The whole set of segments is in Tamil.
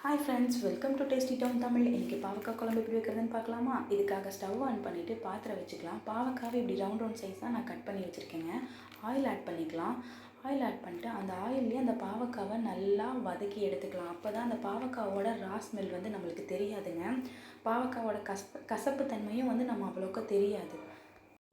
Hi friends, welcome to tasty town Tamil. இன்றைக்கி பாவக்காய் குழம்பு எப்படி வைக்கிறதுன்னு பார்க்கலாமா? இதுக்காக ஸ்டவ் ஆன் பண்ணிவிட்டு பாத்திரம் வச்சுக்கலாம். பாவக்காவை இப்படி ரவுண்ட் சைஸாக நான் கட் பண்ணி வச்சுருக்கேங்க. ஆயில் ஆட் பண்ணிக்கலாம். ஆயில் ஆட் பண்ணிட்டு அந்த ஆயில்லேயே அந்த பாவக்காவை நல்லா வதக்கி எடுத்துக்கலாம். அப்போ தான் அந்த பாவக்காவோட ரா ஸ்மெல் நம்மளுக்கு தெரியாதுங்க. பாவக்காவோட கசப்பு தன்மையும் நம்ம அவ்வளோக்கா தெரியாது.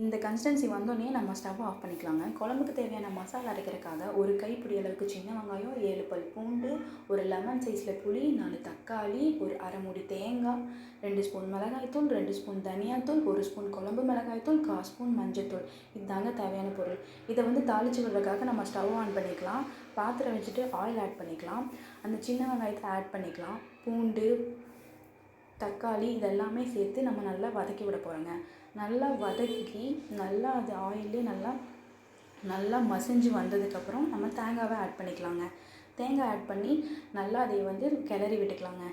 இந்த கன்சிஸ்டன்சி வந்தோடனே நம்ம ஸ்டவ் ஆஃப் பண்ணிக்கலாங்க. குழம்புக்கு தேவையான மசாலா அரைக்கிறதுக்காக ஒரு கைப்பிடி அளவுக்கு சின்ன வெங்காயம், 7 பல் பூண்டு, ஒரு லெமன் சைஸில் புளி, 4 தக்காளி, ஒரு அரை மூடி தேங்காய், 2 ஸ்பூன் மிளகாய்த்தூள், 2 ஸ்பூன் தனியாத்தூள், 1 ஸ்பூன் குழம்பு மிளகாய்த்தூள், 1/4 ஸ்பூன் மஞ்சள்தூள். இதுதாங்க தேவையான பொருள். இதை தாளித்து விடுறதுக்காக நம்ம ஸ்டவ் ஆன் பண்ணிக்கலாம். பாத்திரம் வச்சுட்டு ஆயில் ஆட் பண்ணிக்கலாம். அந்த சின்ன வெங்காயத்தை ஆட் பண்ணிக்கலாம். பூண்டு, தக்காளி இதெல்லாமே சேர்த்து நம்ம நல்லா வதக்கி விட போகிறோங்க. நல்லா வதக்கி நல்லா அது ஆயிலே நல்லா மசிஞ்சு வந்ததுக்கப்புறம் நம்ம தேங்காவை ஆட் பண்ணிக்கலாங்க. தேங்காய் ஆட் பண்ணி நல்லா அதை கிளறி விட்டுக்கலாங்க.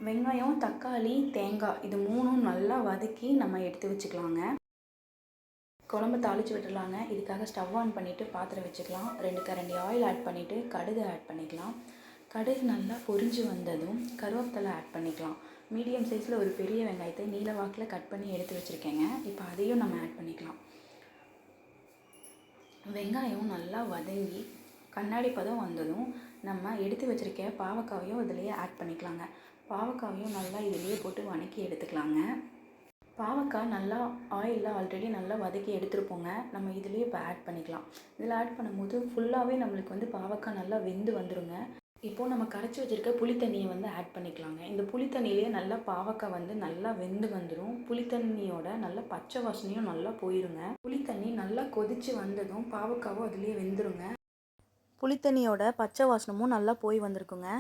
வெங்காயம், தக்காளி, தேங்காய் இது மூணும் நல்லா வதக்கி நம்ம எடுத்து வச்சுக்கலாங்க. குழம்பு தாளித்து விட்டுடலாங்க. இதுக்காக ஸ்டவ் ஆன் பண்ணிவிட்டு பாத்திரம் வச்சுக்கலாம். 2 கரண்டி ஆயில் ஆட் பண்ணிவிட்டு கடுகு ஆட் பண்ணிக்கலாம். கடுகு நல்லா பொரிஞ்சு வந்ததும் கருவேப்பிலை ஆட் பண்ணிக்கலாம். மீடியம் சைஸில் ஒரு பெரிய வெங்காயத்தை நீல வாக்கில் கட் பண்ணி எடுத்து வச்சுருக்கேங்க. இப்போ அதையும் நம்ம ஆட் பண்ணிக்கலாம். வெங்காயம் நல்லா வதங்கி கண்ணாடி பதம் வந்ததும் நம்ம எடுத்து வச்சுருக்க பாவக்காவையும் இதிலேயே ஆட் பண்ணிக்கலாங்க. பாவக்காவையும் நல்லா இதிலேயே போட்டு வதக்கி எடுத்துக்கலாங்க. பாவக்காய் நல்லா ஆயிலில் ஆல்ரெடி நல்லா வதக்கி எடுத்துருப்போங்க. நம்ம இதுலேயே இப்போ ஆட் பண்ணிக்கலாம். இதில் ஆட் பண்ணும்போது ஃபுல்லாகவே நம்மளுக்கு பாவக்காய் நல்லா வெந்து வந்துடுங்க. இப்போது நம்ம கரைச்சி வச்சுருக்க புளித்தண்ணியை ஆட் பண்ணிக்கலாங்க. இந்த புளித்தண்ணியிலே நல்லா பாவக்காய் நல்லா வெந்து வந்துடும். புளித்தண்ணியோட நல்ல பச்சை வாசனையும் நல்லா போயிருங்க. புளித்தண்ணி நல்லா கொதித்து வந்ததும் பாவக்காவும் அதுலேயே வெந்துருங்க. புளித்தண்ணியோட பச்சை வாசனமும் நல்லா போய் வந்திருக்குங்க.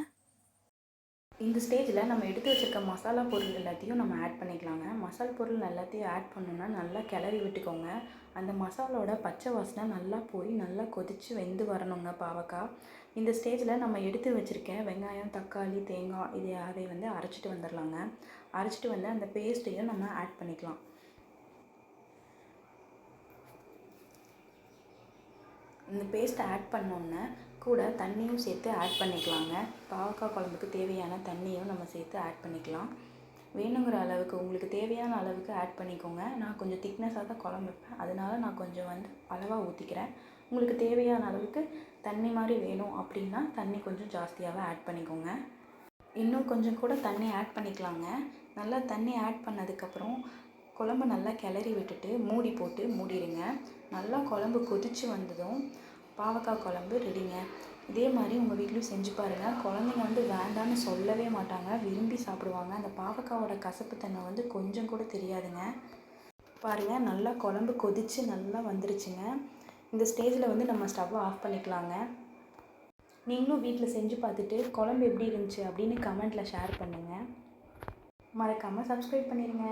இந்த ஸ்டேஜில் நம்ம எடுத்து வச்சுருக்க மசாலா பொருள் எல்லாத்தையும் நம்ம ஆட் பண்ணிக்கலாங்க. மசாலா பொருள் எல்லாத்தையும் ஆட் பண்ணோன்னா நல்லா கிளறி விட்டுக்கோங்க. அந்த மசாலோட பச்சை வாசனை நல்லா போய் நல்லா கொதித்து வெந்து வரணுங்க பாவக்காய். இந்த ஸ்டேஜில் நம்ம எடுத்து வச்சுருக்க வெங்காயம், தக்காளி, தேங்காய் அதை அரைச்சிட்டு வந்துடலாங்க. அரைச்சிட்டு வந்து அந்த பேஸ்ட்டையும் நம்ம ஆட் பண்ணிக்கலாம். இந்த பேஸ்ட்டை ஆட் பண்ணோன்னே கூட தண்ணியும் சேர்த்து ஆட் பண்ணிக்கலாங்க. பாவக்காய் குழம்புக்கு தேவையான தண்ணியும் நம்ம சேர்த்து ஆட் பண்ணிக்கலாம். வேணுங்கிற அளவுக்கு உங்களுக்கு தேவையான அளவுக்கு ஆட் பண்ணிக்கோங்க. நான் கொஞ்சம் திக்னஸாக தான் குழம்பு வைப்பேன், அதனால் நான் கொஞ்சம் அளவாக ஊற்றிக்கிறேன். உங்களுக்கு தேவையான அளவுக்கு தண்ணி மாதிரி வேணும் அப்படின்னா தண்ணி கொஞ்சம் ஜாஸ்தியாகவே ஆட் பண்ணிக்கோங்க. இன்னும் கொஞ்சம் கூட தண்ணி ஆட் பண்ணிக்கலாங்க. நல்லா தண்ணி ஆட் பண்ணதுக்கப்புறம் குழம்பு நல்லா கிளறி விட்டுட்டு மூடி போட்டு மூடிடுங்க. நல்லா குழம்பு கொதித்து வந்ததும் பாவக்காய் குழம்பு ரெடிங்க. இதே மாதிரி உங்கள் வீட்லேயும் செஞ்சு பாருங்கள். குழந்தைங்க வேண்டான்னு சொல்லவே மாட்டாங்க, விரும்பி சாப்பிடுவாங்க. அந்த பாவக்காவோட கசப்புத்தன்மை கொஞ்சம் கூட தெரியாதுங்க. பாருங்கள், நல்லா குழம்பு கொதித்து நல்லா வந்துருச்சுங்க. இந்த ஸ்டேஜில் நம்ம ஸ்டவ்வை ஆஃப் பண்ணிக்கலாங்க. நீங்களும் வீட்டில் செஞ்சு பார்த்துட்டு குழம்பு எப்படி இருந்துச்சு அப்படின்னு கமெண்ட்டில் ஷேர் பண்ணுங்கள். மறக்காமல் சப்ஸ்கிரைப் பண்ணிடுங்க.